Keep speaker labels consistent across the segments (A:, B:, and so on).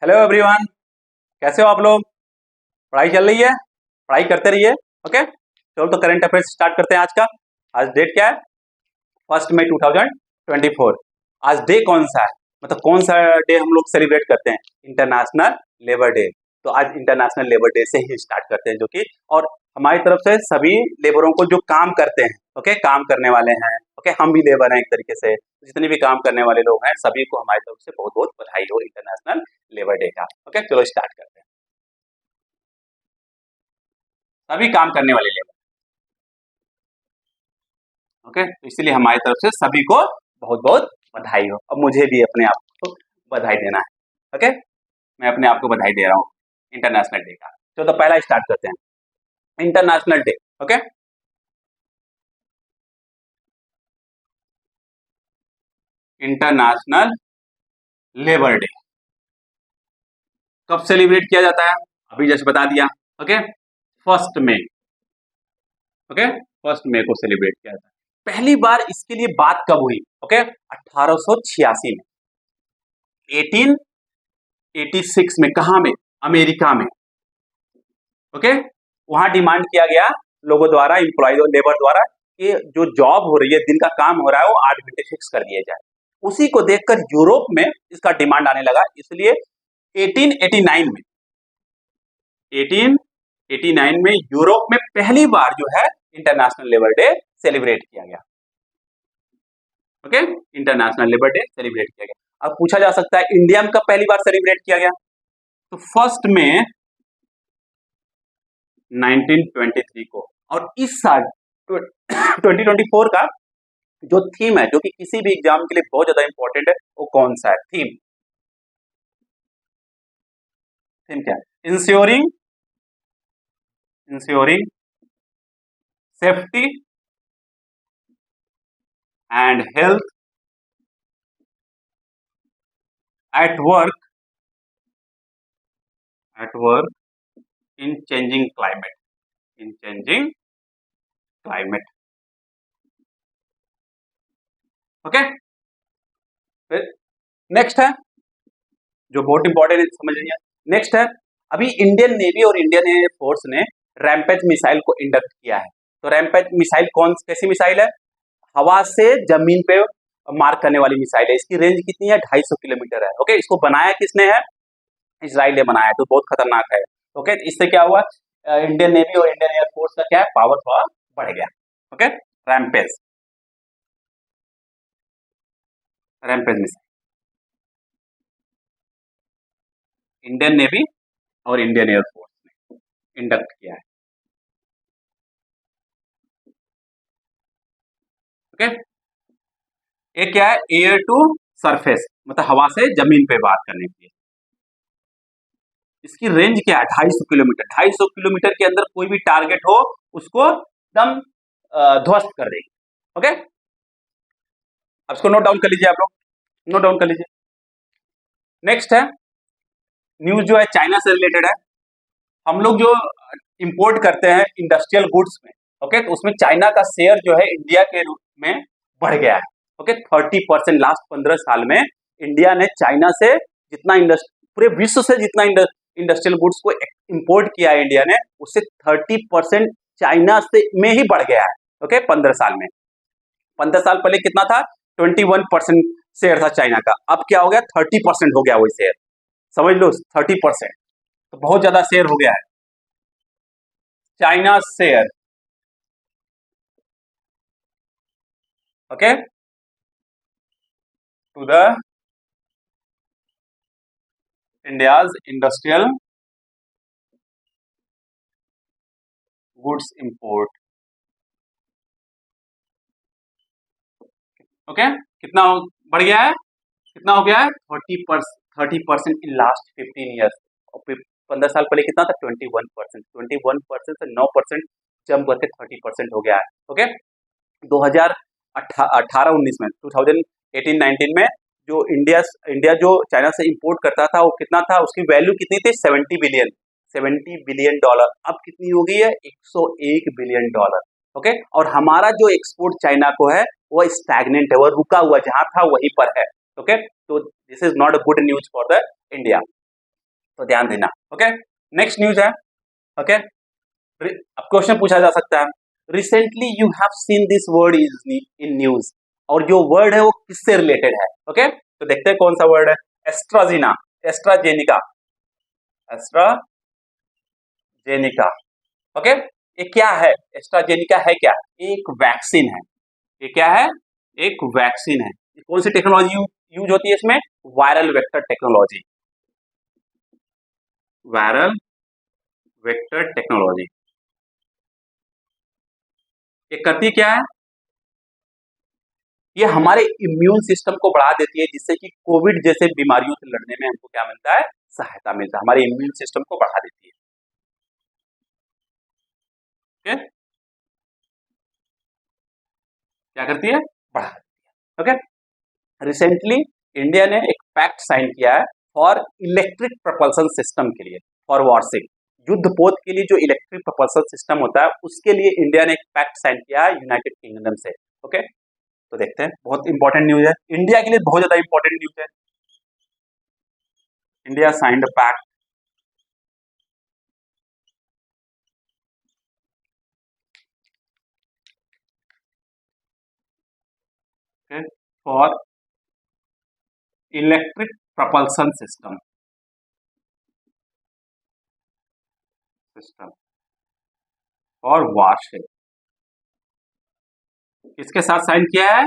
A: Hello everyone, कैसे हो आप लोग। पढ़ाई चल रही है, पढ़ाई करते रहिए। ओके, चलो तो करंट अफेयर्स स्टार्ट करते हैं। आज का आज डेट क्या है? 1 मई 2024। आज डे कौन सा है, मतलब कौन सा डे हम लोग सेलिब्रेट करते हैं? International labour day. तो आज इंटरनेशनल लेबर डे से ही स्टार्ट करते हैं, जो कि और हमारी तरफ से सभी लेबरों को जो काम करते हैं, ओके, काम करने वाले हैं, ओके, हम भी लेबर हैं एक तरीके से। जितने भी काम करने वाले लोग हैं सभी को हमारी तरफ से बहुत बहुत बधाई हो इंटरनेशनल लेबर डे का। ओके, चलो स्टार्ट करते हैं। सभी काम करने वाले लेबर, ओके, तो इसीलिए हमारी तरफ से सभी को बहुत बहुत बधाई हो। अब मुझे भी अपने आप को बधाई देना है। ओके, मैं अपने आप को बधाई दे रहा हूँ इंटरनेशनल डे का। चलो तो पहला स्टार्ट करते हैं, international day. Okay, international labour day कब सेलिब्रेट किया जाता है? अभी जैसे बता दिया। ओके, 1 मई। ओके, 1 मई को सेलिब्रेट किया जाता है। पहली बार इसके लिए बात कब हुई? ओके, 1886 में, 1886 में। कहा में? अमेरिका में। ओके, वहां डिमांड किया गया लोगों द्वारा, इंप्लॉय लेबर द्वारा, कि जो जॉब हो रही है, दिन का काम हो रहा है, वो 8 घंटे फिक्स कर दिया जाए। उसी को देखकर यूरोप में इसका डिमांड आने लगा, इसलिए 1889 में 1889 में यूरोप में पहली बार जो है इंटरनेशनल लेबर डे सेलिब्रेट किया गया। Okay, international labour day celebrate किया गया। अब पूछा जा सकता है इंडिया में कब पहली बार सेलिब्रेट किया गया? तो 1 मई 1923 को। और इस साल 2024 का जो थीम है, जो कि किसी भी एग्जाम के लिए बहुत ज्यादा इंपॉर्टेंट है, वो कौन सा है? थीम क्या है? Ensuring safety and health at work in changing climate. Okay, फिर नेक्स्ट है जो बहुत इंपॉर्टेंट है, समझ लीजिए। नेक्स्ट है, अभी इंडियन नेवी और इंडियन एयर फोर्स ने रैम्पेज मिसाइल को इंडक्ट किया है। तो रैम्पेज मिसाइल कैसी मिसाइल है? हवा से जमीन पे मार करने वाली मिसाइल है। इसकी रेंज कितनी है? 250 किलोमीटर है। ओके, इसको बनाया किसने है? इसराइल ने बनाया है, तो बहुत खतरनाक है। ओके, तो इससे क्या हुआ? इंडियन नेवी और इंडियन एयरफोर्स का क्या है? पावर थोड़ा बढ़ गया। Okay, rampage rampage missile Indian navy और इंडियन एयरफोर्स ने इंडक्ट किया है। ओके, एक क्या है? एयर टू सरफेस, मतलब हवा से जमीन पे बात करने के लिए। इसकी रेंज क्या है? 250 किलोमीटर। 250 किलोमीटर के अंदर कोई भी टारगेट हो उसको एकदम ध्वस्त कर देगी। ओके, अब इसको नोट डाउन कर लीजिए, आप लोग नोट डाउन कर लीजिए। नेक्स्ट है न्यूज जो है चाइना से रिलेटेड है। हम लोग जो इंपोर्ट करते हैं इंडस्ट्रियल गुड्स में, ओके, तो उसमें चाइना का शेयर जो है इंडिया के रूप में बढ़ गया है। ओके, 30% लास्ट 15 साल में इंडिया ने चाइना से जितना पूरे विश्व से जितना इंडस्ट्रियल गुड्स को इंपोर्ट किया है इंडिया ने, उससे 30% चाइना से में ही बढ़ गया है। ओके, 15 साल में। 15 साल पहले कितना था? 21% शेयर था चाइना का। अब क्या हो गया? 30% हो गया वही शेयर। समझ लो, 30%, तो बहुत ज्यादा शेयर हो गया है China share. Okay, to the India's industrial goods import. Okay, कितना बढ़ गया है? कितना हो गया है? 30% इन लास्ट 15 ईयर्स। 15 साल पहले कितना था? 21%। 21% से 9% जंप करके 30% हो गया है। ओके, 2018-19 में, 2018-19 में जो इंडिया जो चाइना से इंपोर्ट करता था, वो कितना था? उसकी वैल्यू कितनी थी? 70 बिलियन डॉलर। अब कितनी हो गई है? 101 बिलियन डॉलर। ओके, और हमारा जो एक्सपोर्ट चाइना को है वो स्टैग्नेंट है, वो रुका हुआ, जहां था वहीं पर है। ओके, तो this is not a good news for the India. तो ध्यान देना। ओके, नेक्स्ट न्यूज है। ओके, अब क्वेश्चन पूछा जा सकता है, recently you have seen this word is in news, और जो वर्ड है वो किससे रिलेटेड है? ओके, तो देखते हैं कौन सा वर्ड है। एस्ट्राजीना, एस्ट्राजेनिका, एस्ट्राजेनिका। ओके, ये क्या है? एस्ट्राजेनिका है क्या? एक वैक्सीन है। ये क्या है? एक वैक्सीन है। कौन सी टेक्नोलॉजी यूज होती है इसमें? Viral vector technology, viral vector technology. ये करती क्या है? ये हमारे इम्यून सिस्टम को बढ़ा देती है, जिससे कि कोविड जैसे बीमारियों से लड़ने में हमको क्या मिलता है? सहायता मिलता है। हमारे इम्यून सिस्टम को बढ़ा देती है। ओके, क्या करती है? बढ़ा देती है। ओके, रिसेंटली इंडिया ने एक पैक्ट साइन किया है फॉर इलेक्ट्रिक प्रोपल्सन सिस्टम के लिए, फॉर वारशिप, युद्ध पोत के लिए जो इलेक्ट्रिक प्रोपल्सन सिस्टम होता है उसके लिए इंडिया ने एक पैक्ट साइन किया है यूनाइटेड किंगडम से। ओके, तो देखते हैं, बहुत इंपॉर्टेंट न्यूज है, इंडिया के लिए बहुत ज्यादा इंपॉर्टेंट न्यूज है। India signed a pact for electric propulsion system और वारशिप। किसके साथ साइन किया है?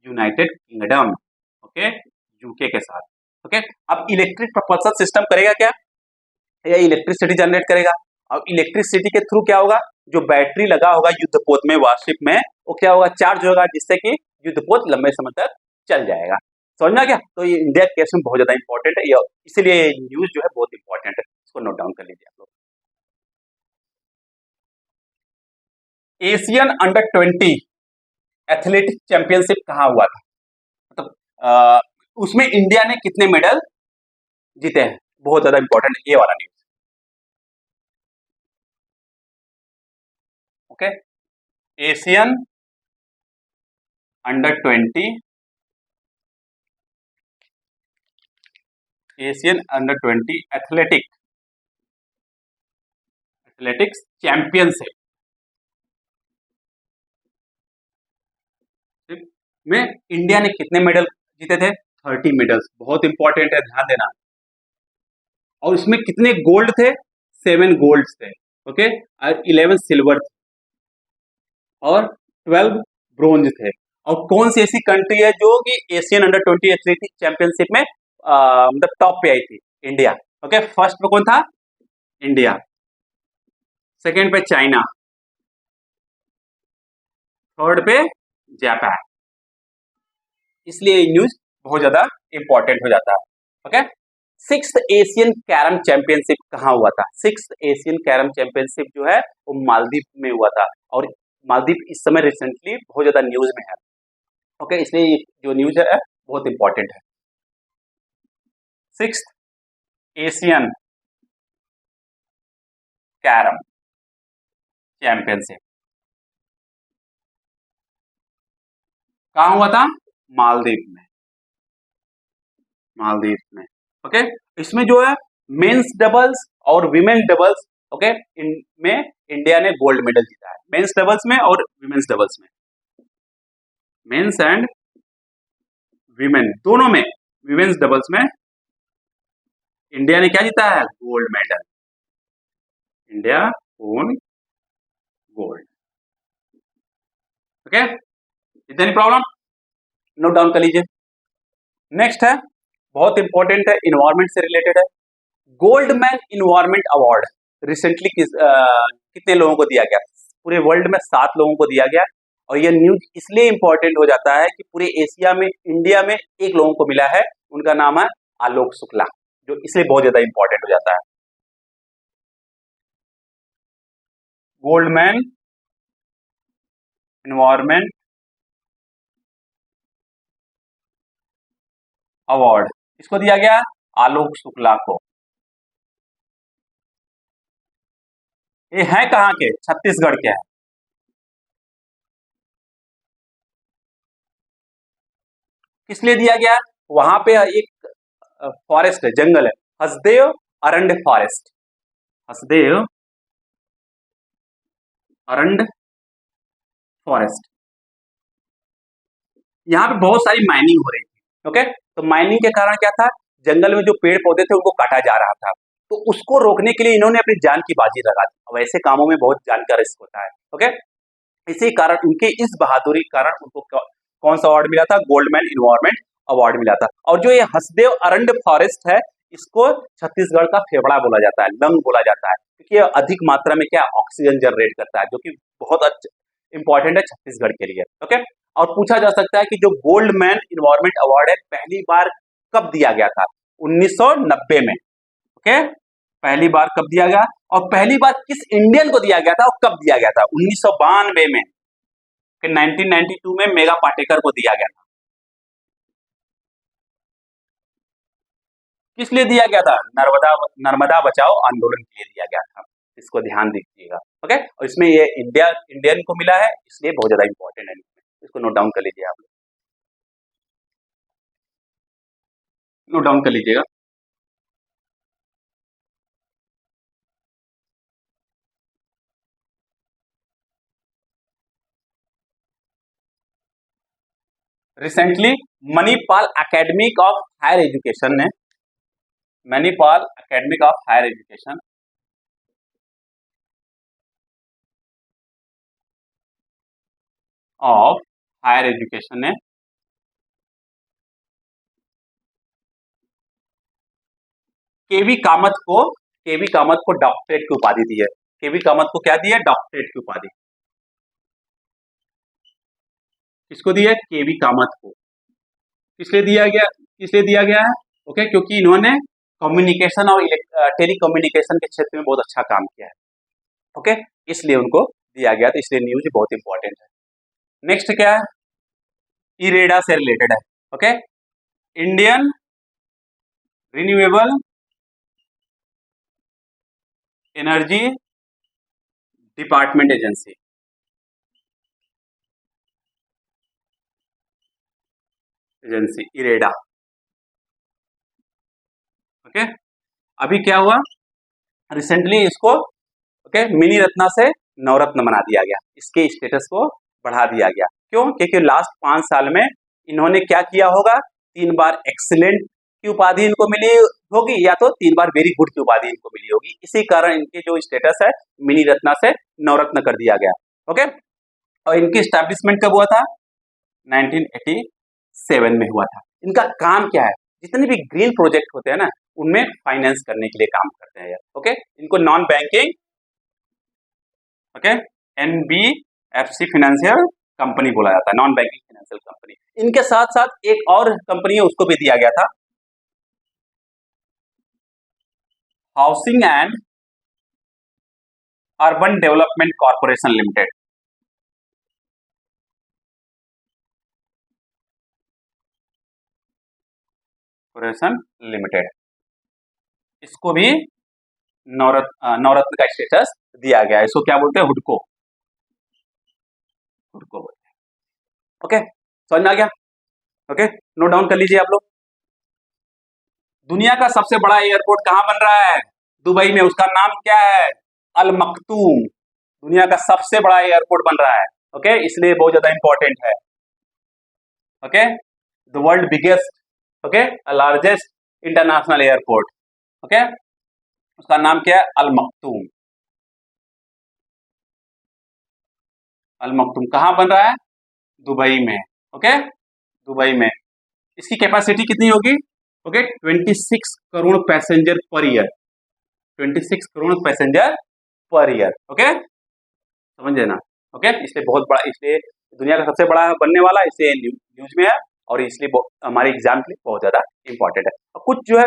A: यूनाइटेड किंगडम, ओके, यूके के साथ। ओके, अब इलेक्ट्रिक propulsion सिस्टम करेगा क्या? या इलेक्ट्रिसिटी जनरेट करेगा। अब इलेक्ट्रिसिटी के थ्रू क्या होगा? जो बैटरी लगा होगा युद्धपोत में, वारशिप में, वो क्या होगा? चार्ज होगा, जिससे कि युद्धपोत लंबे समय तक चल जाएगा। समझना क्या? तो ये इंडिया के केस में बहुत ज्यादा इंपॉर्टेंट है, इसलिए न्यूज जो है बहुत इंपॉर्टेंट है, इसको नोट डाउन कर लीजिए आप लोग। एशियन अंडर 20 एथलेटिक चैंपियनशिप कहाँ हुआ था? मतलब उसमें इंडिया ने कितने मेडल जीते हैं? बहुत ज्यादा इंपॉर्टेंट ये वाला news. Okay, Asian under 20, Asian under 20 athletics championship में इंडिया ने कितने मेडल जीते थे? 30 मेडल्स। बहुत इंपॉर्टेंट है, ध्यान देना। और इसमें कितने गोल्ड थे? 7 गोल्ड थे। ओके, और 11 सिल्वर थे और 12 ब्रोंज थे। और कौन सी ऐसी कंट्री है जो कि एशियन अंडर 20 एथलेटिक चैंपियनशिप में मतलब टॉप पे आई थी? इंडिया। ओके, फर्स्ट पे कौन था? इंडिया, सेकेंड पे चाइना, थर्ड पे जापान। इसलिए न्यूज बहुत ज्यादा इंपॉर्टेंट हो जाता है। Okay, sixth Asian carrom championship कहाँ हुआ था? सिक्स्थ एशियन कैरम चैंपियनशिप जो है वो मालदीव में हुआ था, और मालदीव इस समय रिसेंटली बहुत ज्यादा न्यूज में है। ओके, इसलिए जो न्यूज है बहुत इंपॉर्टेंट है। सिक्स्थ एशियन कैरम चैंपियनशिप कहाँ हुआ था? मालदीव में, मालदीव में। ओके, इसमें जो है मेंस डबल्स और विमेन डबल्स, ओके, इनमें इंडिया ने गोल्ड मेडल जीता है, मेंस डबल्स में और विमेन्स डबल्स में, मेंस एंड विमेन दोनों में। विमेन्स डबल्स में इंडिया ने क्या जीता है? Gold medal. India own gold. Okay, इतनी प्रॉब्लम नोट डाउन कर लीजिए। नेक्स्ट है, बहुत इंपॉर्टेंट है, इन्वायरमेंट से रिलेटेड है। गोल्डमैन इन्वायरमेंट अवार्ड रिसेंटली कितने लोगों को दिया गया? पूरे वर्ल्ड में 7 लोगों को दिया गया। और यह न्यूज इसलिए इंपॉर्टेंट हो जाता है कि पूरे एशिया में, इंडिया में एक लोगों को मिला है, उनका नाम है आलोक शुक्ला, जो इसलिए बहुत ज्यादा इंपॉर्टेंट हो जाता है। गोल्डमैन इन्वायरमेंट अवार्ड इसको दिया गया आलोक शुक्ला को। ये है कहाँ के? छत्तीसगढ़ के हैं। किस लिए दिया गया? वहां पे एक फॉरेस्ट है, जंगल है, हसदेव अरंड फॉरेस्ट, हसदेव अरंड फॉरेस्ट। यहाँ पे बहुत सारी माइनिंग हो रही थी। ओके, तो माइनिंग के कारण क्या था, जंगल में जो पेड़ पौधे थे उनको काटा जा रहा था, तो उसको रोकने के लिए इन्होंने अपनी जान की बाजी लगा दी। अब ऐसे कामों में बहुत जान का रिस्क होता है। ओके, इसी कारण उनके इस बहादुरी के कारण उनको कौन सा अवार्ड मिला था, गोल्डमैन इन्वायरमेंट अवार्ड मिला था। और जो ये हसदेव अरंड फॉरेस्ट है, इसको छत्तीसगढ़ का फेफड़ा बोला जाता है, लंग बोला जाता है, क्योंकि ये अधिक मात्रा में क्या ऑक्सीजन जनरेट करता है, जो कि बहुत अच्छा इंपॉर्टेंट है छत्तीसगढ़ के लिए। ओके, और पूछा जा सकता है कि जो गोल्डमैन इन्वायरमेंट अवार्ड है पहली बार कब दिया गया था, 1990 में। ओके, पहली बार कब दिया गया और पहली बार किस इंडियन को दिया गया था और कब दिया गया था, 1992 में। 1992 में मेगा पाटेकर को दिया गया था। किस लिए दिया गया था, नर्मदा बचाओ आंदोलन के लिए दिया गया था, इसको ध्यान दीजिएगा। ओके, और इसमें ये इंडियन को मिला है, इसलिए बहुत ज्यादा इंपॉर्टेंट है, इसको नोट डाउन कर लीजिए, आप नोट डाउन कर लीजिएगा। Recently Manipal academic of higher education ने, Manipal academic of higher education of higher education ने केवी कामत को डॉक्टरेट की उपाधि दी है। केवी कामत को क्या दी है, डॉक्टरेट की उपाधि। किसको दी है, केवी कामत को। किसलिए दिया गया है, ओके, क्योंकि इन्होंने कम्युनिकेशन और टेली कम्युनिकेशन के क्षेत्र में बहुत अच्छा काम किया है। ओके, इसलिए उनको दिया गया, तो इसलिए न्यूज बहुत इंपॉर्टेंट है। नेक्स्ट क्या है, इरेडा से रिलेटेड है। Okay, Indian renewable energy department agency, IREDA. Okay, अभी क्या हुआ, रिसेंटली इसको ओके मिनी रत्ना से नवरत्न बना दिया गया, इसके स्टेटस को बढ़ा दिया गया। क्यों, क्योंकि लास्ट 5 साल में इन्होंने क्या किया होगा, 3 बार एक्सीलेंट की उपाधि इनको मिली होगी, या तो 3 बार वेरी गुड की उपाधि इनको मिली होगी। इसी कारण इनके जो स्टेटस है मिनी रत्ना से नवरत्न कर दिया गया। ओके, और इनकी स्टैब्लिशमेंट कब हुआ था, 1987 में हुआ था। इनका काम क्या है, जितने भी ग्रीन प्रोजेक्ट होते हैं ना, उनमें फाइनेंस करने के लिए काम करते हैं। ओके, इनको non banking, okay, NBFC financial company बोला जाता है, नॉन बैंकिंग फाइनेंशियल कंपनी। इनके साथ साथ एक और कंपनी है, उसको भी दिया गया था, housing and urban development corporation limited. इसको भी नवरत्न का स्टेटस दिया गया है। इसको क्या बोलते हैं, हुडको बोलते हैं। ओके, समझ में आ गया। ओके, नोट डाउन कर लीजिए आप लोग। दुनिया का सबसे बड़ा एयरपोर्ट कहां बन रहा है, दुबई में, उसका नाम क्या है, अल मखतूम। दुनिया का सबसे बड़ा एयरपोर्ट बन रहा है। ओके, इसलिए बहुत ज्यादा इंपॉर्टेंट है। Okay, the world biggest, okay, largest international airport. Okay, उसका नाम क्या है, अल मखतूम। अल मखतूम कहां बन रहा है, दुबई में। ओके, दुबई में। इसकी कैपेसिटी कितनी होगी, okay, 26 crore passenger per year, 26 crore passenger per year. Okay, समझे ना। ओके, इसलिए बहुत बड़ा, इसलिए दुनिया का सबसे बड़ा बनने वाला, इसलिए न्यूज में है, और इसलिए हमारे एग्जाम के लिए बहुत ज्यादा इंपॉर्टेंट है। और कुछ जो है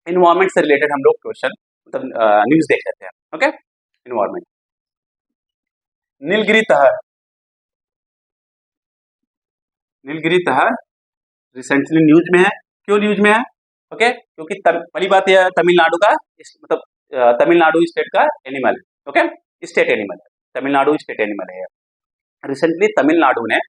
A: इन्वायरमेंट से रिलेटेड हम लोग क्वेश्चन मतलब न्यूज देख लेते हैं। ओके, इन्वायरमेंट, नीलगिरी तहर, नीलगिरी तहर रिसेंटली न्यूज में है। क्यों न्यूज में है, ओके, क्योंकि पहली बात यह तमिलनाडु का मतलब तमिलनाडु स्टेट का एनिमल है। ओके, स्टेट एनिमल है, तमिलनाडु स्टेट एनिमल है। रिसेंटली तमिलनाडु ने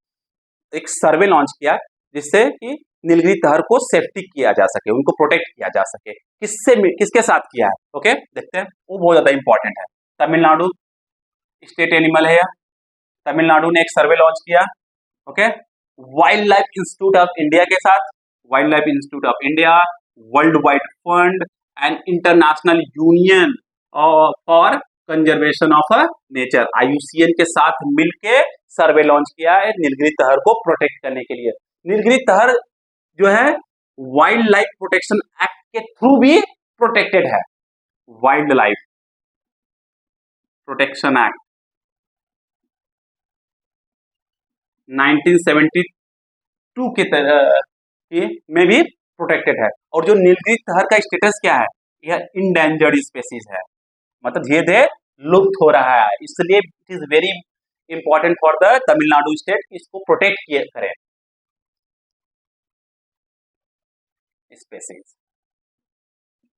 A: एक सर्वे लॉन्च किया, जिससे कि नीलगिरी तहर को सेफ्टी किया जा सके, उनको प्रोटेक्ट किया जा सके। किसके साथ किया है? ओके, देखते हैं, वो बहुत ज्यादा इंपॉर्टेंट है। तमिलनाडु स्टेट एनिमल है, तमिलनाडु ने एक सर्वे लॉन्च किया। Okay, wild life institute of India के साथ, wild life institute of India, world wide fund and international union for conservation of nature, IUCN के साथ मिलके सर्वे लॉन्च किया है नीलगिरी तहर को प्रोटेक्ट करने के लिए। नीलगिरी तहर जो है वाइल्ड लाइफ प्रोटेक्शन एक्ट के थ्रू भी प्रोटेक्टेड है। वाइल्ड लाइफ प्रोटेक्शन एक्ट 1972 के में भी प्रोटेक्टेड है। और जो नीलगिरी तहर का स्टेटस क्या है? यह इंडेंजर्ड स्पेसीज है, मतलब धीरे धीरे लुप्त हो रहा है, इसलिए it is very important for the Tamil Nadu state, इसको प्रोटेक्ट करें स्पेसीज।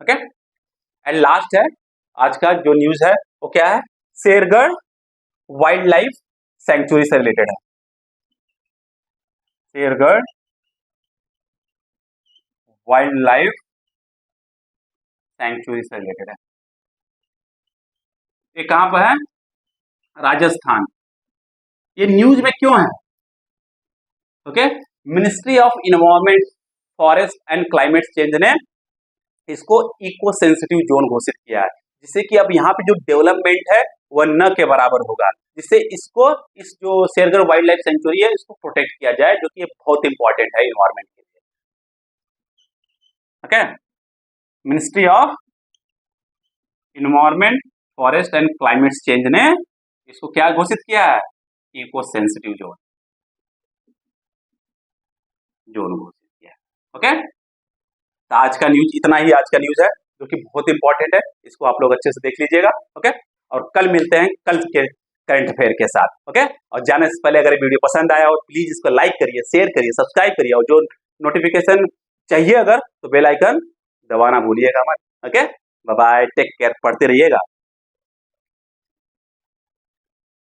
A: ओके, एंड लास्ट है आज का जो न्यूज है वो क्या है? शेरगढ़ वाइल्ड लाइफ सेंचुरी से रिलेटेड है। शेरगढ़ वाइल्ड लाइफ सेंचुरी से रिलेटेड है। ये कहां पर है? राजस्थान। ये न्यूज में क्यों है? Okay, ministry of environment, forest and climate change ने इसको इको सेंसिटिव जोन घोषित किया है, जिससे कि अब यहाँ पे जो डेवलपमेंट है वह न के बराबर होगा, जिससे इसको इस जो शेरगढ़ वाइल्ड लाइफ सेंचुरी है इसको प्रोटेक्ट किया जाए, जो कि ये बहुत इंपॉर्टेंट है इन्वायरमेंट के लिए। Okay, ministry of environment, forest and climate change ने इसको क्या घोषित किया है? इको सेंसिटिव जोन घोषित किया है। ओके, तो आज का न्यूज इतना ही, आज का न्यूज है जो कि बहुत इंपॉर्टेंट है, इसको आप लोग अच्छे से देख लीजिएगा। ओके, और कल मिलते हैं कल के करंट अफेयर के साथ। ओके, और जाने से पहले अगर वीडियो पसंद आया हो प्लीज इसको लाइक करिए, शेयर करिए, सब्सक्राइब करिए, और जो नोटिफिकेशन चाहिए अगर तो बेल आइकन दबाना भूलिएगा मत। Okay, bye bye, take care, पढ़ते रहिएगा।